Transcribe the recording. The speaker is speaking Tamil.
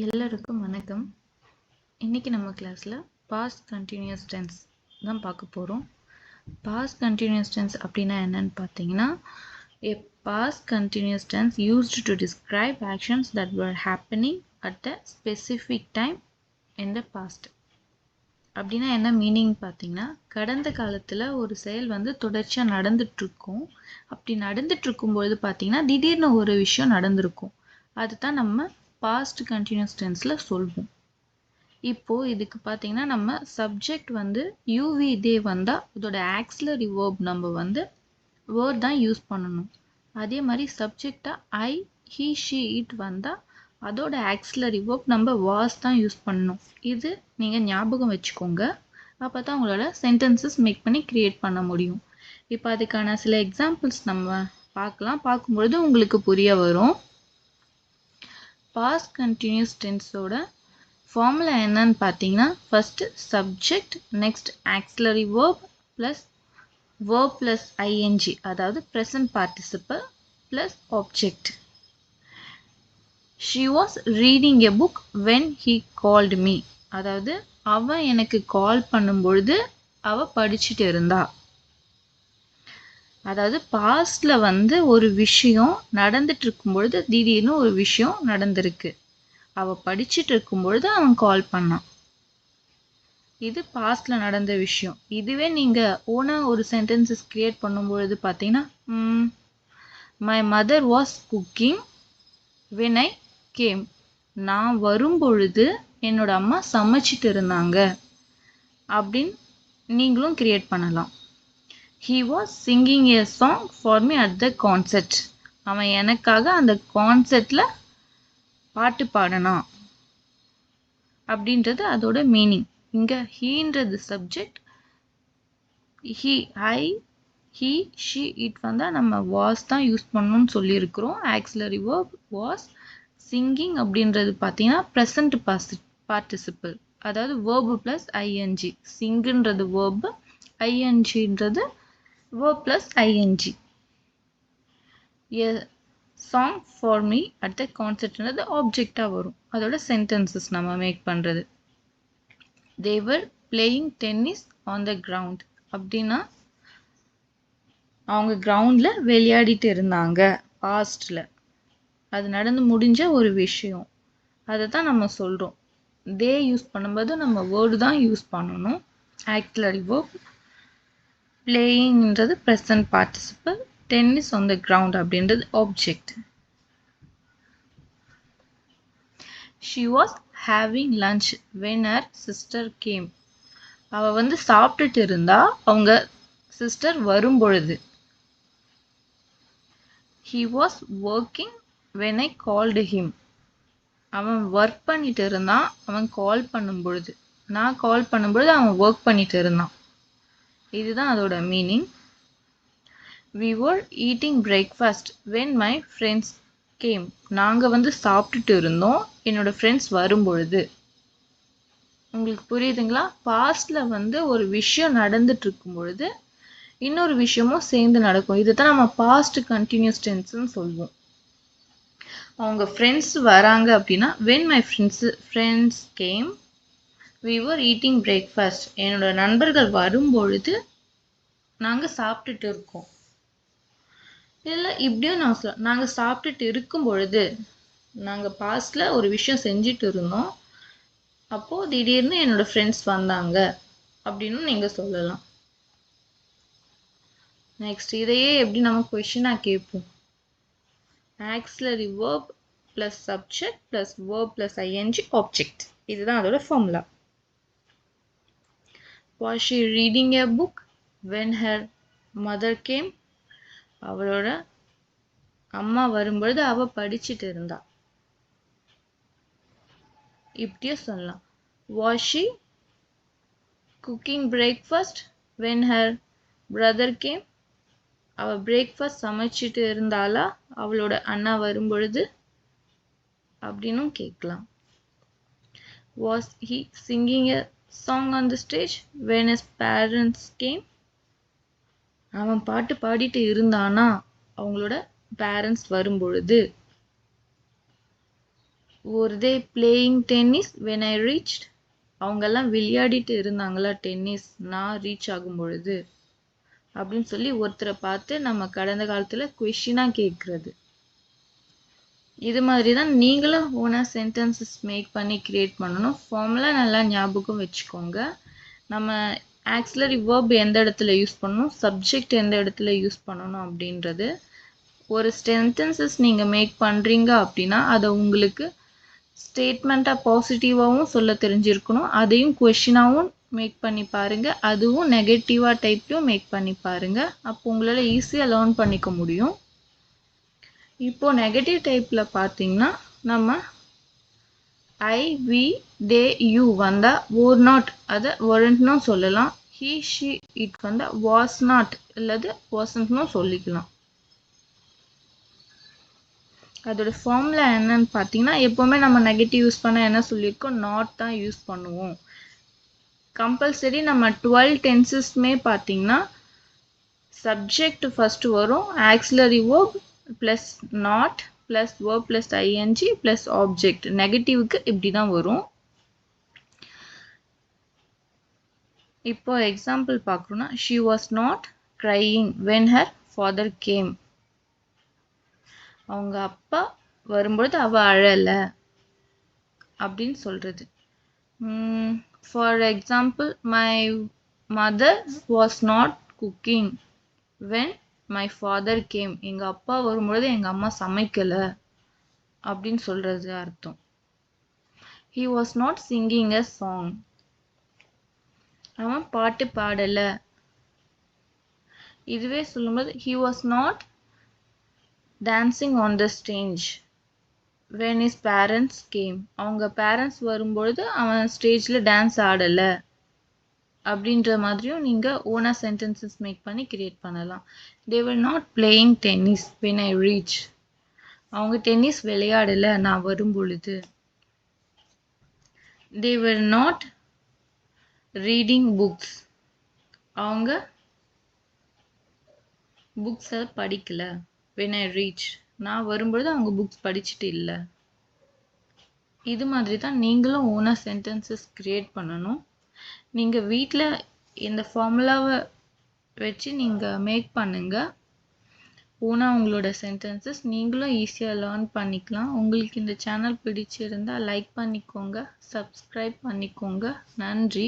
எல்லாருக்கும் வணக்கம். இன்னைக்கு நம்ம கிளாஸ்ல பாஸ்ட் கண்டினியூஸ் டென்ஸ் தான் பார்க்க போறோம். பாஸ்ட் கண்டினியூஸ் டென்ஸ் அப்படின்னா என்னன்னு பார்த்தீங்கன்னா, a past continuous tense used to describe actions that were happening at a specific time in the past. அப்படின்னா என்ன மீனிங் பார்த்தீங்கன்னா, கடந்த காலத்துல ஒரு செயல் தொடர்ச்சியா நடந்துட்டு இருக்கும். அப்படி நடந்துட்டு இருக்கும்பொழுது பார்த்தீங்கன்னா, திடீர்னு ஒரு விஷயம் நடந்திருக்கும். அதுதான் நம்ம பாஸ்ட் கண்டினியூஸ் டென்ஸ்ல சொல்வோம். இப்போ இதுக்கு பார்த்தீங்கன்னா நம்ம சப்ஜெக்ட் யூவி தே வந்தா இதோட ஆக்சிலரி வேர்ப் நம்ம வேர்ட் தான் யூஸ் பண்ணணும். அதே மாதிரி சப்ஜெக்டா ஐ ஹி ஷி இட் வந்தா அதோட ஆக்சிலரி வேர்ப் நம்ம வாஸ் தான் யூஸ் பண்ணணும். இது நீங்க ஞாபகம் வச்சுக்கோங்க. அப்பதான் உங்களோட சென்டென்சஸ் மேக் பண்ணி கிரியேட் பண்ண முடியும். இப்போ அதுக்கான சில எக்ஸாம்பிள்ஸ் நம்ம பார்க்கும்பொழுது உங்களுக்கு புரிய வரும். பாஸ்ட் கண்டினியூஸ் டென்ஸோட ஃபார்முலா என்னன்னு பார்த்தீங்கன்னா, first subject, next auxiliary verb plus verb plus ING, அதாவது present participle plus object. She was reading a book when he called me, அதாவது அவன் எனக்கு கால் பண்ணும்பொழுது அவ படிச்சுட்டு இருந்தா. அதாவது பாஸ்ட்ல ஒரு விஷயம் நடந்துட்டு இருக்கும் பொழுது திடீர்னு ஒரு விஷயம் நடந்திருக்கு. அவ படிச்சுட்டு இருக்கும் பொழுது அவன் கால் பண்ணான். இது பாஸ்ட்ல நடந்த விஷயம். இதுவே நீங்க ஓனா ஒரு சென்டென்சஸ் கிரியேட் பண்ணும்பொழுது பார்த்தீங்கன்னா, my mother was cooking when I came, நான் வரும்பொழுது என்னோட அம்மா சமைச்சிட்டு இருந்தாங்க அப்படின்னு நீங்களும் கிரியேட் பண்ணலாம். He was singing a song for me at the concert, அவன் எனக்காக அந்த கான்சர்ட்ல பாட்டு பாடனான் அப்படின்றது அதோட மீனிங். இங்க ஹீன்றது subject, he I he she it வந்தா நம்ம வாஸ் தான் யூஸ் பண்ணணும்னு சொல்லியிருக்கிறோம். Auxiliary verb was. சிங்கிங் அப்படின்றது பார்த்தீங்கன்னா ப்ரெசன்ட் பார்ட்டிசிபிள், அதாவது வேர்பு ப்ளஸ் ஐஎன்ஜி. சிங்குன்றது வேர்பு, ஐஎன்ஜின்றது verb plus ing. A song for me at the concert ன்றது ஆப்ஜெக்டா வரும். அதோட சென்டென்சஸ் நம்ம மேக் பண்றது. They were playing tennis on the ground, அப்படின்னா அவங்க கிரவுண்ட்ல விளையாடிட்டு இருந்தாங்க பாஸ்ட்ல. அது நடந்து முடிஞ்ச ஒரு விஷயம். அதை தான் நம்ம சொல்றோம். தே யூஸ் பண்ணும்போது நம்ம வேர்டு தான் யூஸ் பண்ணணும். Auxiliary verb. பிளேயிங்ன்றது present participle, tennis on the ground அப்படின்றது object. She was having lunch when her sister came, அவ சாப்பிட்டுட்டு இருந்தா அவங்க சிஸ்டர் வரும் பொழுது. He was working when I called him, அவன் ஒர்க் பண்ணிட்டு இருந்தான் அவன் கால் பண்ணும் பொழுது. நான் கால் பண்ணும்பொழுது அவன் ஒர்க் பண்ணிட்டு இருந்தான். இதுதான் அதோட meaning. We were eating breakfast when my friends came, நாங்க சாப்பிட்டுட்டு இருந்தோம் என்னோட ஃப்ரெண்ட்ஸ் வரும்பொழுது. உங்களுக்கு புரியுதுங்களா? பாஸ்ட்ல ஒரு விஷயம் நடந்துட்டு இருக்கும் பொழுது இன்னொரு விஷயமும் சேர்ந்து நடக்கும். இதுதான் நம்ம பாஸ்ட் கண்டினியூஸ் டென்ஸ்னு சொல்லுவோம். அவங்க ஃப்ரெண்ட்ஸ் வராங்க அப்படின்னா when my friends came we were eating breakfast, என்னோட நண்பர்கள் வரும்பொழுது நாங்க சாப்பிட்டுட்டு இருக்கோம். இல்லை இப்படியும் நான் சொல்ல, நாங்கள் சாப்பிட்டுட்டு இருக்கும் பொழுது, நாங்கள் பாஸ்ட்ல ஒரு விஷயம் செஞ்சுட்டு இருந்தோம், அப்போ திடீர்னு என்னோட ஃப்ரெண்ட்ஸ் வந்தாங்க அப்படின்னு நீங்க சொல்லலாம். நெக்ஸ்ட் இதையே எப்படி நம்ம கொஸ்டினா கேட்போம். Auxiliary verb plus subject plus verb plus ING object. இதுதான் அதோட formula. Was she reading a book when her mother came, அவளோட அம்மா வரும்பொழுது அவ படிச்சுட்டு இருந்தா. இப்படியே சொல்லலாம். Was she cooking breakfast when her brother came, அவ பிரேக்ஃபாஸ்ட் சமைச்சிட்டு இருந்தாளா அவளோட அண்ணா வரும்பொழுது அப்படின்னும் கேட்கலாம். Was he singing a song on the stage when his parents came, அவன் பாட்டு பாடிட்டு இருந்தானா அவங்களோட பேரண்ட்ஸ் வரும்பொழுது. were they playing tennis when I reached? அவங்கெல்லாம் விளையாடிட்டு இருந்தாங்களா டென்னிஸ் நான் ரீச் ஆகும் பொழுது அப்படின்னு சொல்லி ஒருத்தரை பார்த்து நம்ம கடந்த காலத்துல கொஸ்டினா கேட்கறது. இது மாதிரி தான் நீங்களும் ஓனா சென்டென்சஸ் மேக் பண்ணி கிரியேட் பண்ணணும். ஃபார்முலா நல்லா ஞாபகம் வச்சுக்கோங்க. நம்ம ஆக்சிலரி வேர்ப் எந்த இடத்துல யூஸ் பண்ணணும், சப்ஜெக்ட் எந்த இடத்துல யூஸ் பண்ணணும் அப்படின்றது. ஒரு சென்டென்சஸ் நீங்கள் மேக் பண்ணுறீங்க அப்படின்னா அதை உங்களுக்கு ஸ்டேட்மெண்ட்டாக பாசிட்டிவாகவும் சொல்ல தெரிஞ்சிருக்கணும். அதையும் கொஷினாகவும் மேக் பண்ணி பாருங்கள். அதுவும் நெகட்டிவாக டைப்லையும் மேக் பண்ணி பாருங்கள். அப்போ உங்களால் ஈஸியாக லேர்ன் பண்ணிக்க முடியும். இப்போ நெகட்டிவ் டைப்பில் பார்த்தீங்கன்னா நம்ம ஐ வி தே யூ வந்தால் were not அதை weren'tனும் சொல்லலாம். he she it வந்தால் was not அல்லது wasn'tனும் சொல்லிக்கலாம். அதோட ஃபார்முலா என்னன்னு பார்த்தீங்கன்னா எப்போவுமே நம்ம நெகட்டிவ் யூஸ் பண்ண என்ன சொல்லியிருக்கோம், நாட் தான் யூஸ் பண்ணுவோம். கம்பல்சரி நம்ம 12 டென்சஸ்மே பார்த்தீங்கன்னா சப்ஜெக்ட் ஃபர்ஸ்ட் வரும், auxiliary verb plus not plus verb plus ING plus object. நெகட்டிவ்க்கு இப்படி தான் வரும். இப்போ எக்ஸாம்பிள் பார்க்கணும்னா she was not crying when her father came. அவங்க அப்பா வரும்பொழுது அவ அழல அப்படின்னு சொல்றது. For example my mother was not cooking when my father came. எங்க அப்பா வரும்பொழுது எங்க அம்மா சமைக்கல அப்படின்னு சொல்றது அர்த்தம். he was not singing a song. அவன் பாட்டு பாடல. இதுவே சொல்லும்போது he was not dancing on the stage when his parents came. அவங்க பேரண்ட்ஸ் வரும்பொழுது அவன் ஸ்டேஜ்ல டான்ஸ் ஆடல அப்படின்ற மாதிரியும் நீங்க ஓனா சென்டென்சஸ் மேக் பண்ணி கிரியேட் பண்ணலாம். they were not playing tennis when I reached. அவங்க டென்னிஸ் விளையாடல நான் வரும்பொழுது. they were not reading books. அவங்க புக்ஸை படிக்கல. when I reached நான் வரும்பொழுது அவங்க புக்ஸ் படிச்சுட்டு இல்லை. இது மாதிரி தான் நீங்களும் ஓனா சென்டென்சஸ் கிரியேட் பண்ணணும். நீங்கள் வீட்டில் இந்த ஃபார்முலாவை வச்சு நீங்கள் மேக் பண்ணுங்க. ஓனா உங்களோட சென்டென்சஸ் நீங்களும் ஈஸியாக லேர்ன் பண்ணிக்கலாம். உங்களுக்கு இந்த சேனல் பிடிச்சிருந்தால் லைக் பண்ணிக்கோங்க, சப்ஸ்கிரைப் பண்ணிக்கோங்க. நன்றி.